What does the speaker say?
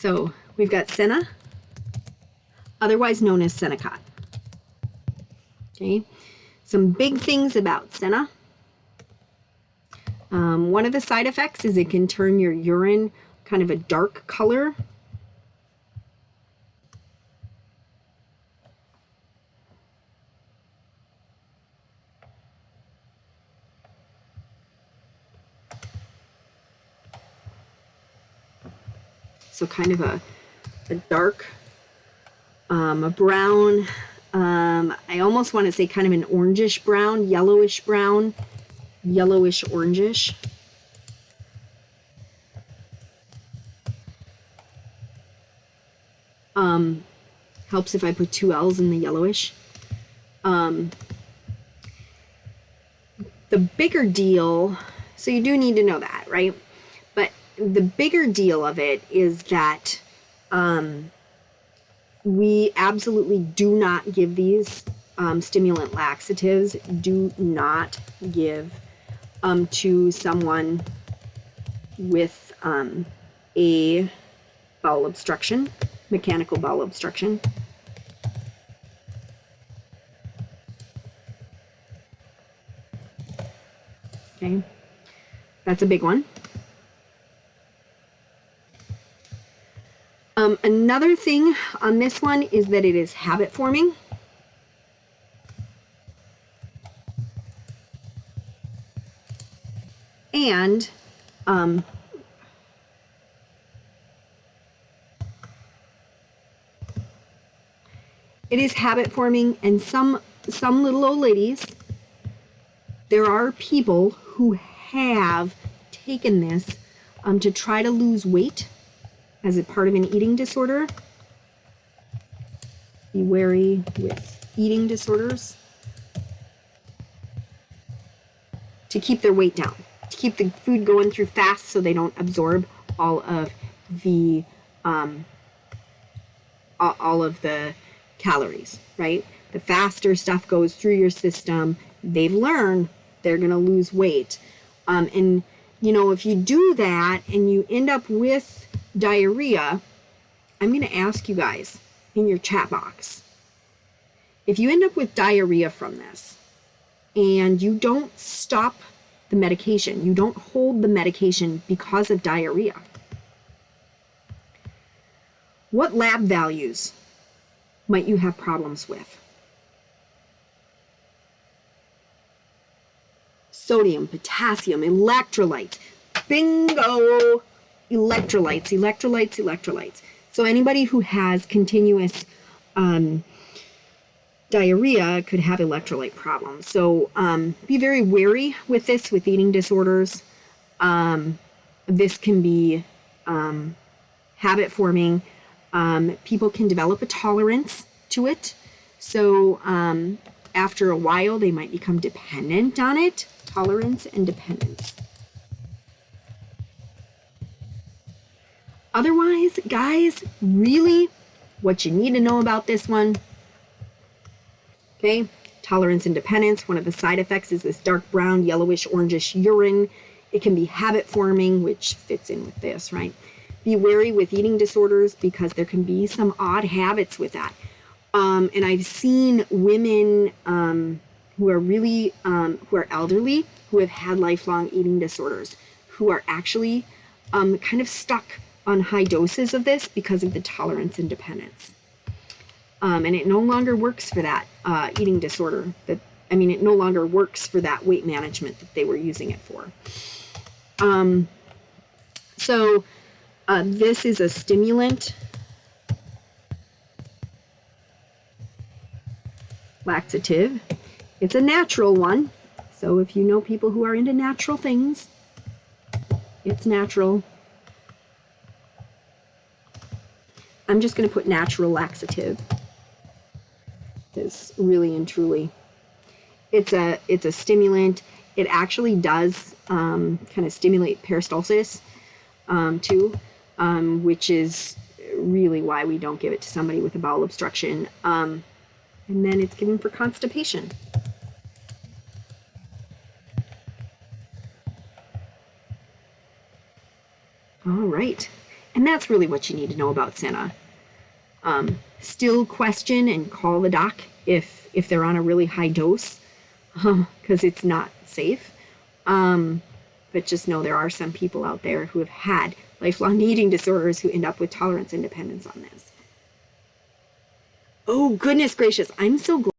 So we've got Senna, otherwise known as Senna. Okay, some big things about Senna. One of the side effects is it can turn your urine kind of a dark color. So kind of a dark, a brown, I almost want to say kind of an orangish brown, yellowish orangish. Helps if I put 2 L's in the yellowish. The bigger deal, so you do need to know that, right? But the bigger deal of it is that we absolutely do not give these stimulant laxatives, do not give to someone with a bowel obstruction, mechanical bowel obstruction. Okay, that's a big one. Another thing on this one is that it is habit forming. And it is habit forming, and some little old ladies, there are people who have taken this to try to lose weight as a part of an eating disorder. Be wary with eating disorders. To keep their weight down, to keep the food going through fast so they don't absorb all of the calories, right? The faster stuff goes through your system, they've learned they're going to lose weight. And, you know, if you do that and you end up with diarrhea, I'm going to ask you guys in your chat box, if you end up with diarrhea from this and you don't stop the medication, you don't hold the medication because of diarrhea, what lab values might you have problems with? Sodium, potassium, electrolytes. Bingo! Electrolytes. So anybody who has continuous diarrhea could have electrolyte problems. So be very wary with this, with eating disorders. This can be habit forming. People can develop a tolerance to it. So after a while, they might become dependent on it. Tolerance and dependence. Otherwise, guys, really what you need to know about this one, okay, tolerance and dependence. One of the side effects is this dark brown, yellowish, orangish urine. It can be habit forming, which fits in with this, right? Be wary with eating disorders because there can be some odd habits with that. And I've seen women who are really, who are elderly, who have had lifelong eating disorders, who are actually kind of stuck on high doses of this because of the tolerance and dependence. And it no longer works for that eating disorder. It no longer works for that weight management that they were using it for. This is a stimulant laxative. It's a natural one. So if you know people who are into natural things, it's natural. I'm just going to put natural laxative. Because really and truly, it's a stimulant. It actually does kind of stimulate peristalsis too, which is really why we don't give it to somebody with a bowel obstruction. And then it's given for constipation. All right. And that's really what you need to know about Senna. Still question and call the doc if they're on a really high dose, because it's not safe. But just know there are some people out there who have had lifelong eating disorders who end up with tolerance and dependence on this. Oh, goodness gracious. I'm so glad.